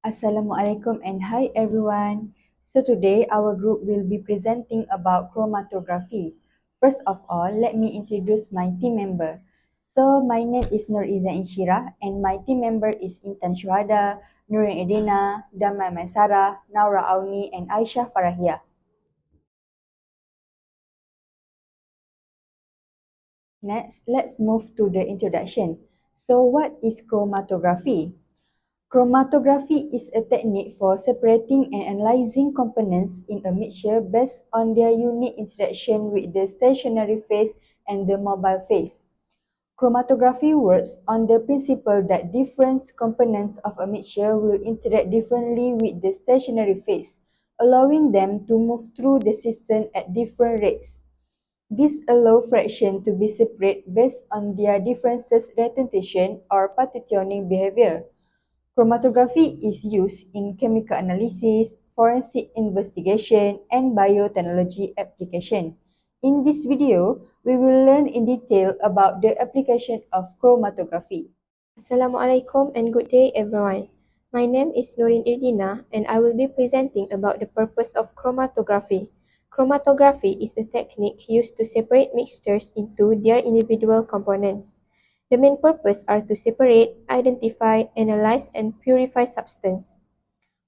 Assalamualaikum and hi everyone. So today our group will be presenting about chromatography. First of all, let me introduce my team member. So my name is INSYIRAH and my team member is INTAN SYUHADA, NURIN AZMAN, DAMIA MAISARAH, NAURAH AUNI and AISYAH FARAHIYAH. Next, let's move to the introduction. So what is chromatography? Chromatography is a technique for separating and analyzing components in a mixture based on their unique interaction with the stationary phase and the mobile phase. Chromatography works on the principle that different components of a mixture will interact differently with the stationary phase, allowing them to move through the system at different rates. This allows fractions to be separate based on their differences retention or partitioning behavior. Chromatography is used in chemical analysis, forensic investigation, and biotechnology application. In this video, we will learn in detail about the application of chromatography. Assalamualaikum and good day everyone. My name is IRDINA and I will be presenting about the purpose of chromatography. Chromatography is a technique used to separate mixtures into their individual components. The main purpose are to separate, identify, analyze, and purify substance.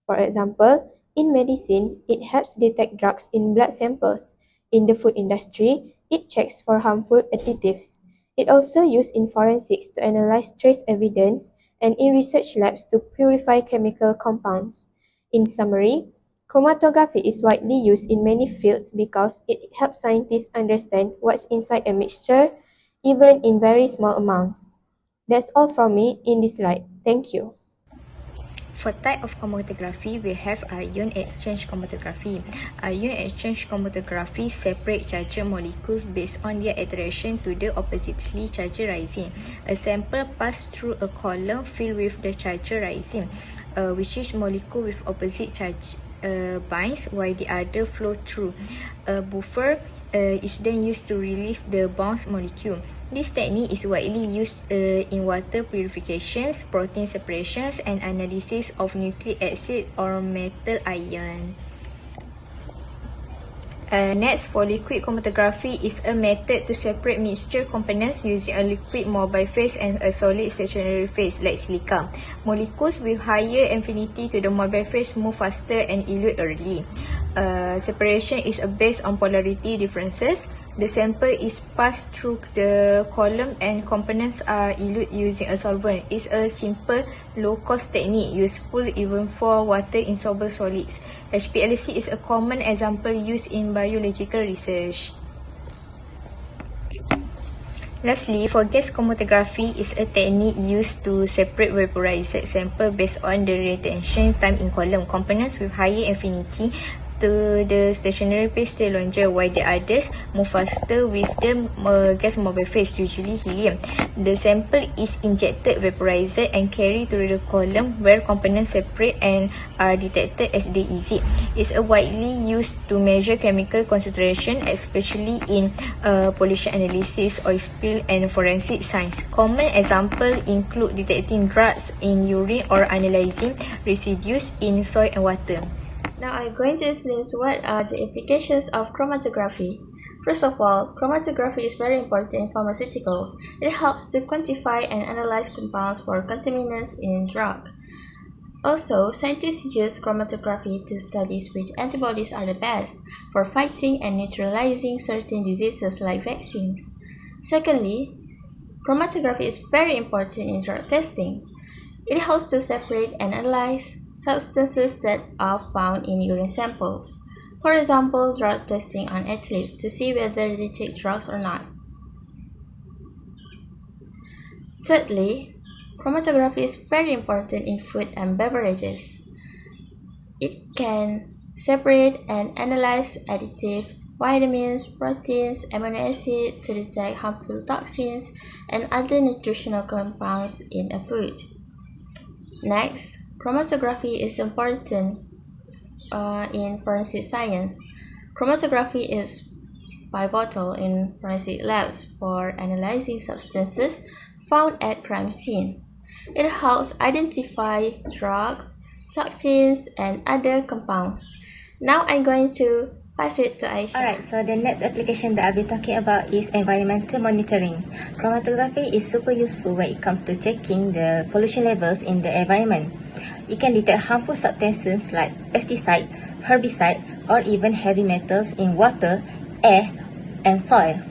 For example, in medicine, it helps detect drugs in blood samples. In the food industry, it checks for harmful additives. It also used in forensics to analyze trace evidence and in research labs to purify chemical compounds. In summary, chromatography is widely used in many fields because it helps scientists understand what's inside a mixture, even in very small amounts. That's all from me in this slide. Thank you. For type of chromatography, we have ion exchange chromatography. Ion exchange chromatography separate charged molecules based on their attraction to the oppositely charged resin. A sample passed through a column filled with the charged resin, which is molecule with opposite charge binds while the other flow through. A buffer is then used to release the bound molecule. This technique is widely used in water purifications, protein separations, and analysis of nucleic acid or metal ion. Next, for liquid chromatography is a method to separate mixture components using a liquid mobile phase and a solid stationary phase like silica. Molecules with higher affinity to the mobile phase move faster and elute early. Separation is based on polarity differences. The sample is passed through the column and components are elute using a solvent. It's a simple, low-cost technique useful even for water-insoluble solids. HPLC is a common example used in biological research. Lastly, for gas chromatography is a technique used to separate vaporized sample based on the retention time in column. Components with higher affinity to the stationary phase stay longer while the others move faster with the gas mobile phase, usually helium. The sample is injected, vaporized, and carried to the column where components separate and are detected as they exit. It's widely used to measure chemical concentration, especially in pollution analysis, oil spill, and forensic science. Common examples include detecting drugs in urine or analyzing residues in soil and water. Now I'm going to explain what are the applications of chromatography. First of all, chromatography is very important in pharmaceuticals. It helps to quantify and analyze compounds for contaminants in drug. Also, scientists use chromatography to study which antibodies are the best for fighting and neutralizing certain diseases like vaccines. Secondly, chromatography is very important in drug testing. It helps to separate and analyze substances that are found in urine samples. For example, drug testing on athletes to see whether they take drugs or not. Thirdly, chromatography is very important in food and beverages. It can separate and analyze additives, vitamins, proteins, amino acids to detect harmful toxins and other nutritional compounds in a food. Next, chromatography is important in forensic science. Chromatography is pivotal in forensic labs for analyzing substances found at crime scenes. It helps identify drugs, toxins, and other compounds. Now I'm going to pass it to Aisyah. Alright, so the next application that I'll be talking about is environmental monitoring. Chromatography is super useful when it comes to checking the pollution levels in the environment. It can detect harmful substances like pesticide, herbicide, or even heavy metals in water, air, and soil.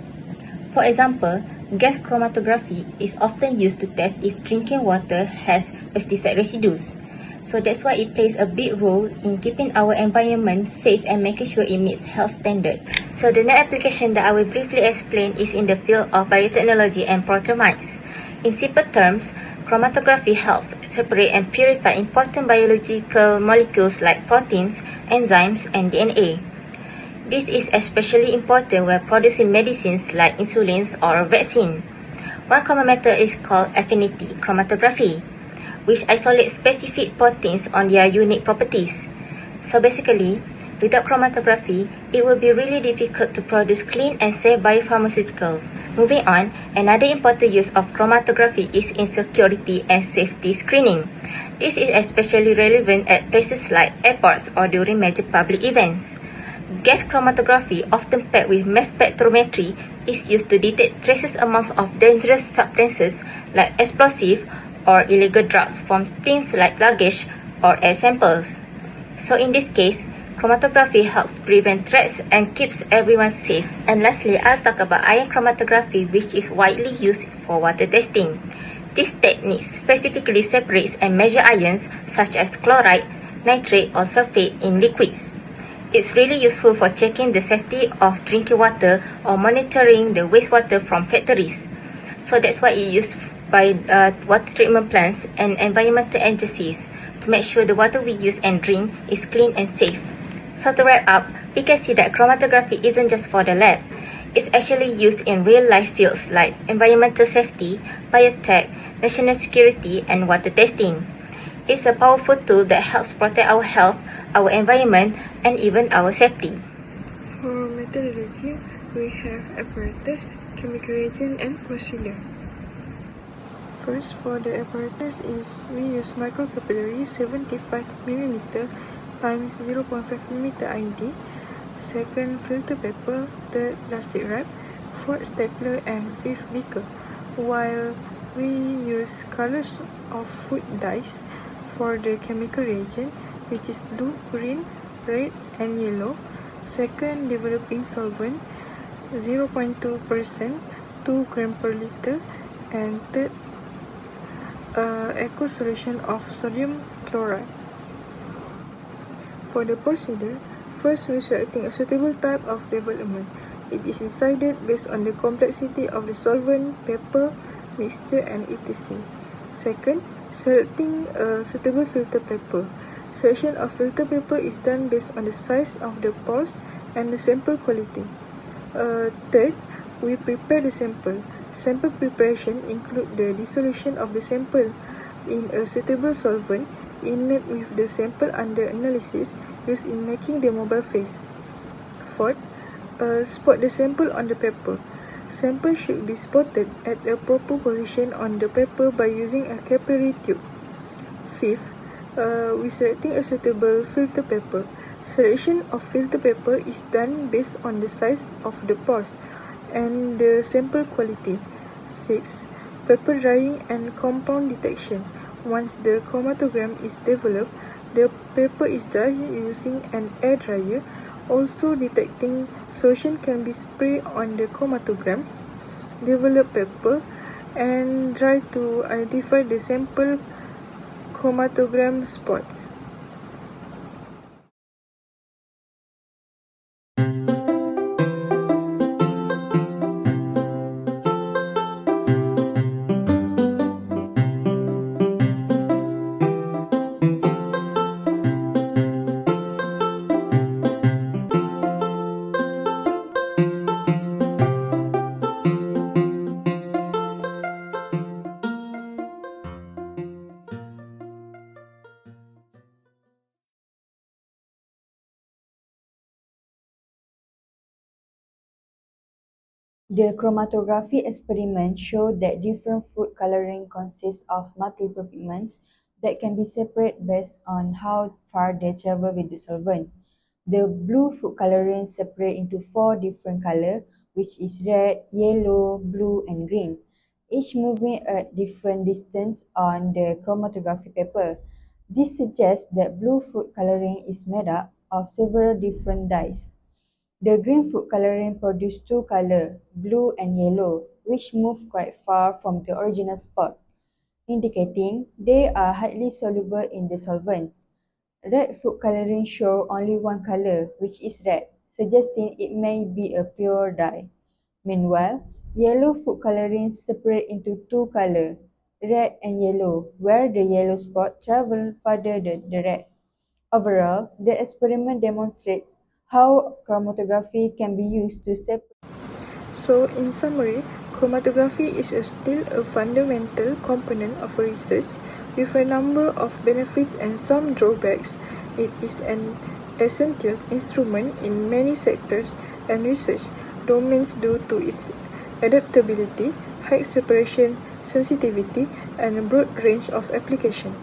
For example, gas chromatography is often used to test if drinking water has pesticide residues. So that's why it plays a big role in keeping our environment safe and making sure it meets health standards. So the next application that I will briefly explain is in the field of biotechnology and proteomics. In simple terms, chromatography helps separate and purify important biological molecules like proteins, enzymes, and DNA. This is especially important when producing medicines like insulins or vaccine. One common method is called affinity chromatography, which isolates specific proteins on their unique properties. So basically, without chromatography, it will be really difficult to produce clean and safe biopharmaceuticals. Moving on, another important use of chromatography is in security and safety screening. This is especially relevant at places like airports or during major public events. Gas chromatography, often paired with mass spectrometry, is used to detect traces amounts of dangerous substances like explosive or illegal drugs from things like luggage or air samples. So in this case, chromatography helps prevent threats and keeps everyone safe. And lastly, I'll talk about ion chromatography, which is widely used for water testing. This technique specifically separates and measures ions such as chloride, nitrate, or sulfate in liquids. It's really useful for checking the safety of drinking water or monitoring the wastewater from factories. So that's why it's used by water treatment plants and environmental agencies to make sure the water we use and drink is clean and safe. So to wrap up, we can see that chromatography isn't just for the lab. It's actually used in real-life fields like environmental safety, biotech, national security, and water testing. It's a powerful tool that helps protect our health, our environment, and even our safety. For methodology, we have apparatus, chemical reagent, and procedure. First, for the apparatus is we use microcapillary 75 mm times 0.5 mm ID. Second, filter paper. Third, plastic wrap. Fourth, stapler, and fifth, beaker. While we use colors of food dyes for the chemical reagent, which is blue, green, red, and yellow. Second, developing solvent 0.2%, 2 gram per liter. And third, aqueous solution of sodium chloride. For the procedure, first we selecting a suitable type of development. It is decided based on the complexity of the solvent, paper, mixture, and etc. Second, selecting a suitable filter paper. Selection of filter paper is done based on the size of the pores and the sample quality. Third, we prepare the sample. Sample preparation include the dissolution of the sample in a suitable solvent, inert with the sample under analysis used in making the mobile face. Fourth, spot the sample on the paper. Sample should be spotted at a proper position on the paper by using a capillary tube. Fifth, we selecting a suitable filter paper. Selection of filter paper is done based on the size of the pores and the sample quality. Sixth, paper drying and compound detection. Once the chromatogram is developed, the paper is dried using an air dryer. Also, detecting solution can be sprayed on the chromatogram, develop paper, and dry to identify the sample chromatogram spots. The chromatography experiment showed that different food coloring consists of multiple pigments that can be separated based on how far they travel with the solvent. The blue food coloring separate into 4 different colors, which is red, yellow, blue and green, each moving at different distance on the chromatography paper. This suggests that blue food coloring is made up of several different dyes. The green food coloring produces 2 colors, blue and yellow, which move quite far from the original spot, indicating they are highly soluble in the solvent. Red food coloring shows only one color, which is red, suggesting it may be a pure dye. Meanwhile, yellow food coloring separate into 2 colors, red and yellow, where the yellow spot travel farther than the red. Overall, the experiment demonstrates how chromatography can be used to separate. So, in summary, chromatography is still a fundamental component of research with a number of benefits and some drawbacks. It is an essential instrument in many sectors and research domains due to its adaptability, high separation, sensitivity, and a broad range of application.